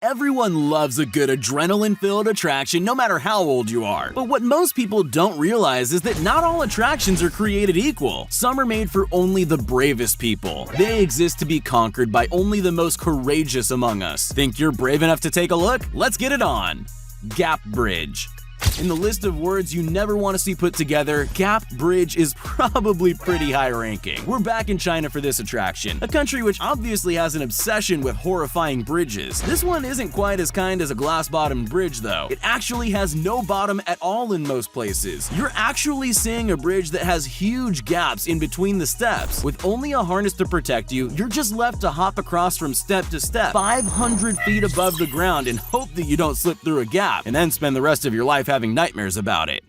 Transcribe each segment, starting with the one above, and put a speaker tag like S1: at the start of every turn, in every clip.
S1: Everyone loves a good adrenaline-filled attraction no matter how old you are. But what most people don't realize is that not all attractions are created equal. Some are made for only the bravest people. They exist to be conquered by only the most courageous among us. Think you're brave enough to take a look? Let's get it on! Gap Bridge. In the list of words you never want to see put together, Gap Bridge is probably pretty high ranking. We're back in China for this attraction, a country which obviously has an obsession with horrifying bridges. This one isn't quite as kind as a glass-bottomed bridge though. It actually has no bottom at all in most places. You're actually seeing a bridge that has huge gaps in between the steps. With only a harness to protect you, you're just left to hop across from step to step, 500 feet above the ground, and hope that you don't slip through a gap, and then spend the rest of your life having nightmares about it.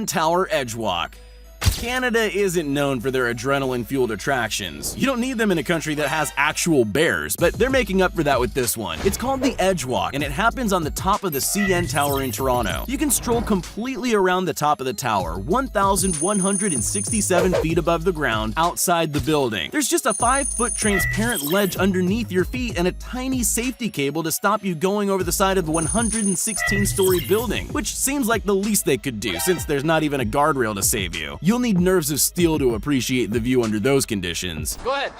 S1: Tower Edgewalk. Canada isn't known for their adrenaline-fueled attractions. You don't need them in a country that has actual bears, but they're making up for that with this one. It's called the Edgewalk, and it happens on the top of the CN Tower in Toronto. You can stroll completely around the top of the tower, 1,167 feet above the ground, outside the building. There's just a 5-foot transparent ledge underneath your feet and a tiny safety cable to stop you going over the side of the 116-story building, which seems like the least they could do since there's not even a guardrail to save you. You'll need nerves of steel to appreciate the view under those conditions.
S2: Go ahead.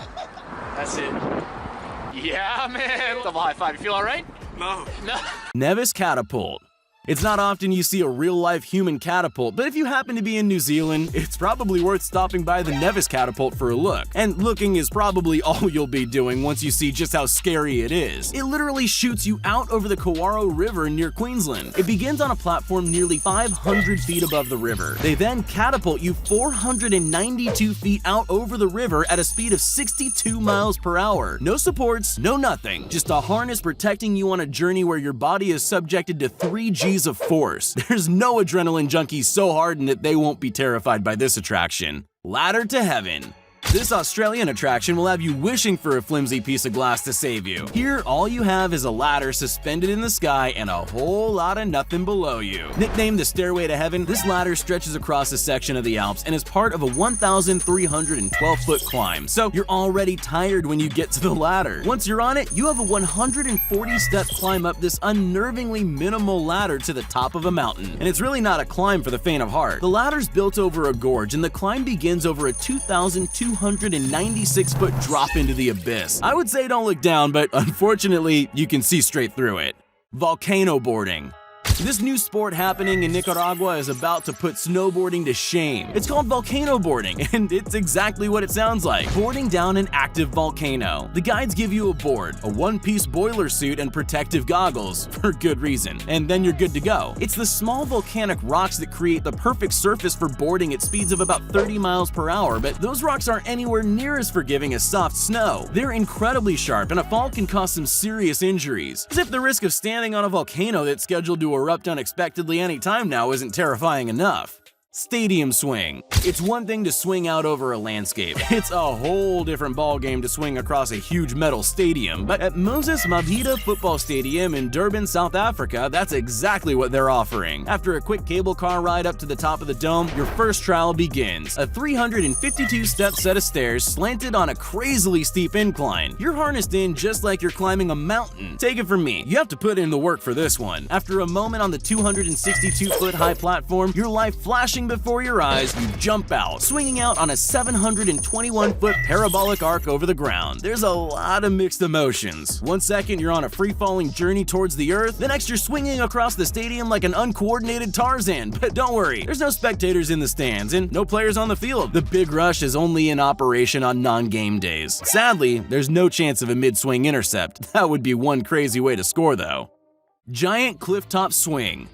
S2: That's it. Yeah, man. Double high five. You feel all right? No.
S1: Nevilles Catapult. It's not often you see a real-life human catapult, but if you happen to be in New Zealand, it's probably worth stopping by the Nevilles Catapult for a look. And looking is probably all you'll be doing once you see just how scary it is. It literally shoots you out over the Kowaro River near Queensland. It begins on a platform nearly 500 feet above the river. They then catapult you 492 feet out over the river at a speed of 62 miles per hour. No supports, no nothing. Just a harness protecting you on a journey where your body is subjected to 3 G's of force. There's no adrenaline junkies so hardened that they won't be terrified by this attraction. Ladder to Heaven. This Australian attraction will have you wishing for a flimsy piece of glass to save you. Here, all you have is a ladder suspended in the sky and a whole lot of nothing below you. Nicknamed the Stairway to Heaven, this ladder stretches across a section of the Alps and is part of a 1,312-foot climb, so you're already tired when you get to the ladder. Once you're on it, you have a 140-step climb up this unnervingly minimal ladder to the top of a mountain. And it's really not a climb for the faint of heart. The ladder's built over a gorge, and the climb begins over a 2,296-foot drop into the abyss. I would say don't look down, but unfortunately, you can see straight through it. Volcano Boarding. This new sport happening in Nicaragua is about to put snowboarding to shame. It's called volcano boarding, and it's exactly what it sounds like. Boarding down an active volcano. The guides give you a board, a one-piece boiler suit, and protective goggles, for good reason, and then you're good to go. It's the small volcanic rocks that create the perfect surface for boarding at speeds of about 30 miles per hour, but those rocks aren't anywhere near as forgiving as soft snow. They're incredibly sharp, and a fall can cause some serious injuries. As if the risk of standing on a volcano that's scheduled to erupt unexpectedly anytime now isn't terrifying enough. Stadium swing. It's one thing to swing out over a landscape. It's a whole different ballgame to swing across a huge metal stadium. But at Moses Mabhida Football Stadium in Durban, South Africa, that's exactly what they're offering. After a quick cable car ride up to the top of the dome, your first trial begins. A 352-step set of stairs slanted on a crazily steep incline. You're harnessed in just like you're climbing a mountain. Take it from me, you have to put in the work for this one. After a moment on the 262-foot high platform, your life flashing before your eyes, you jump out, swinging out on a 721-foot parabolic arc over the ground. There's a lot of mixed emotions. One second you're on a free-falling journey towards the earth, the next you're swinging across the stadium like an uncoordinated Tarzan. But don't worry, there's no spectators in the stands and no players on the field. The Big Rush is only in operation on non-game days. Sadly, there's no chance of a mid-swing intercept. That would be one crazy way to score though. Giant Clifftop Swing.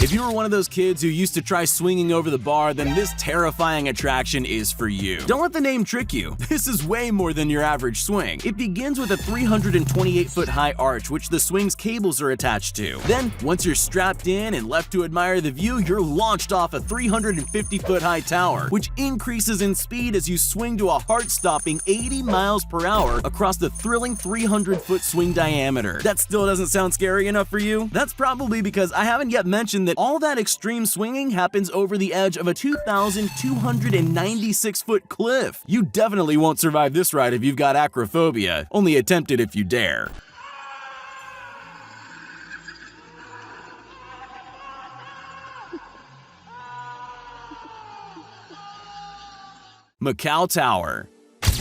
S1: If you were one of those kids who used to try swinging over the bar, then this terrifying attraction is for you. Don't let the name trick you. This is way more than your average swing. It begins with a 328-foot high arch, which the swing's cables are attached to. Then, once you're strapped in and left to admire the view, you're launched off a 350-foot high tower, which increases in speed as you swing to a heart-stopping 80 miles per hour across the thrilling 300-foot swing diameter. That still doesn't sound scary enough for you? That's probably because I haven't yet mentioned that all that extreme swinging happens over the edge of a 2,296-foot cliff. You definitely won't survive this ride if you've got acrophobia. Only attempt it if you dare. Macau Tower.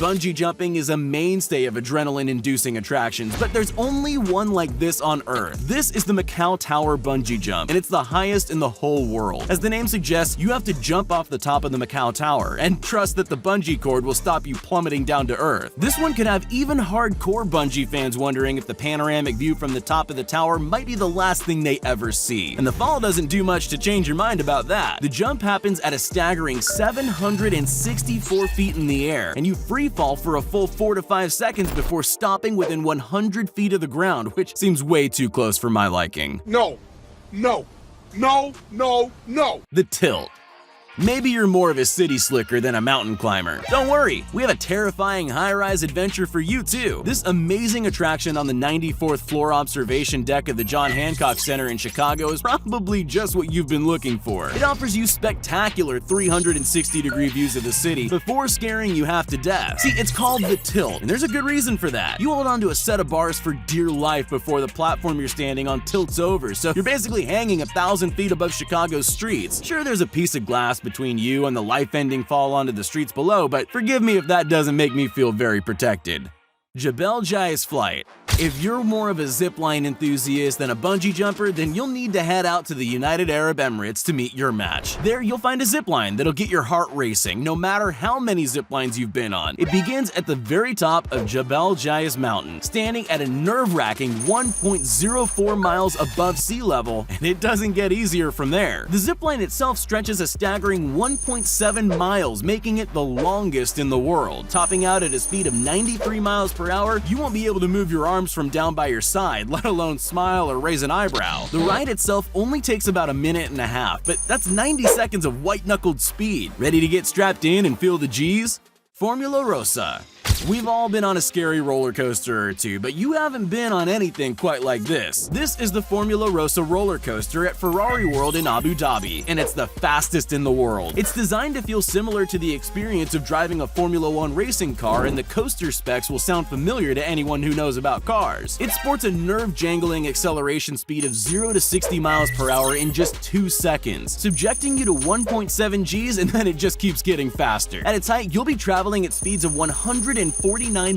S1: Bungee jumping is a mainstay of adrenaline-inducing attractions, but there's only one like this on Earth. This is the Macau Tower bungee jump, and it's the highest in the whole world. As the name suggests, you have to jump off the top of the Macau Tower and trust that the bungee cord will stop you plummeting down to Earth. This one could have even hardcore bungee fans wondering if the panoramic view from the top of the tower might be the last thing they ever see. And the fall doesn't do much to change your mind about that. The jump happens at a staggering 764 feet in the air, and you free fall for a full 4 to 5 seconds before stopping within 100 feet of the ground, which seems way too close for my liking.
S3: No, no, no, no, no.
S1: The tilt. Maybe you're more of a city slicker than a mountain climber. Don't worry, we have a terrifying high-rise adventure for you too. This amazing attraction on the 94th floor observation deck of the John Hancock Center in Chicago is probably just what you've been looking for. It offers you spectacular 360-degree views of the city before scaring you half to death. See, it's called the tilt, and there's a good reason for that. You hold onto a set of bars for dear life before the platform you're standing on tilts over, so you're basically hanging 1,000 feet above Chicago's streets. Sure, there's a piece of glass between you and the life-ending fall onto the streets below, but forgive me if that doesn't make me feel very protected. Jebel Jais Flight. If you're more of a zipline enthusiast than a bungee jumper, then you'll need to head out to the United Arab Emirates to meet your match. There you'll find a zipline that'll get your heart racing no matter how many ziplines you've been on. It begins at the very top of Jebel Jais Mountain, standing at a nerve-wracking 1.04 miles above sea level, and it doesn't get easier from there. The zipline itself stretches a staggering 1.7 miles, making it the longest in the world. Topping out at a speed of 93 miles per hour, you won't be able to move your arms from down by your side, let alone smile or raise an eyebrow. The ride itself only takes about a minute and a half, but that's 90 seconds of white-knuckled speed. Ready to get strapped in and feel the G's? Formula Rosa. We've all been on a scary roller coaster or two, but you haven't been on anything quite like this. This is the Formula Rosa roller coaster at Ferrari World in Abu Dhabi, and it's the fastest in the world. It's designed to feel similar to the experience of driving a Formula One racing car, and the coaster specs will sound familiar to anyone who knows about cars. It sports a nerve-jangling acceleration speed of 0 to 60 miles per hour in just 2 seconds, subjecting you to 1.7 Gs, and then it just keeps getting faster. At its height, you'll be traveling at speeds of 149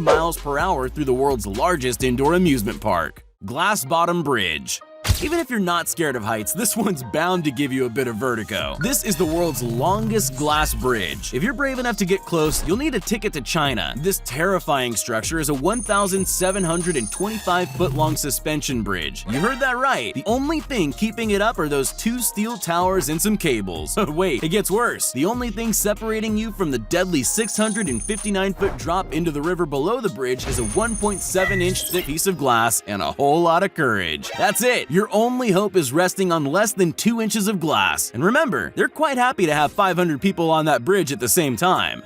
S1: miles per hour through the world's largest indoor amusement park. Glass Bottom Bridge. Even if you're not scared of heights, this one's bound to give you a bit of vertigo. This is the world's longest glass bridge. If you're brave enough to get close, you'll need a ticket to China. This terrifying structure is a 1,725-foot-long suspension bridge. You heard that right. The only thing keeping it up are those 2 steel towers and some cables. Wait, it gets worse. The only thing separating you from the deadly 659-foot drop into the river below the bridge is a 1.7-inch thick piece of glass and a whole lot of courage. That's it. Your only hope is resting on less than 2 inches of glass. And remember, they're quite happy to have 500 people on that bridge at the same time.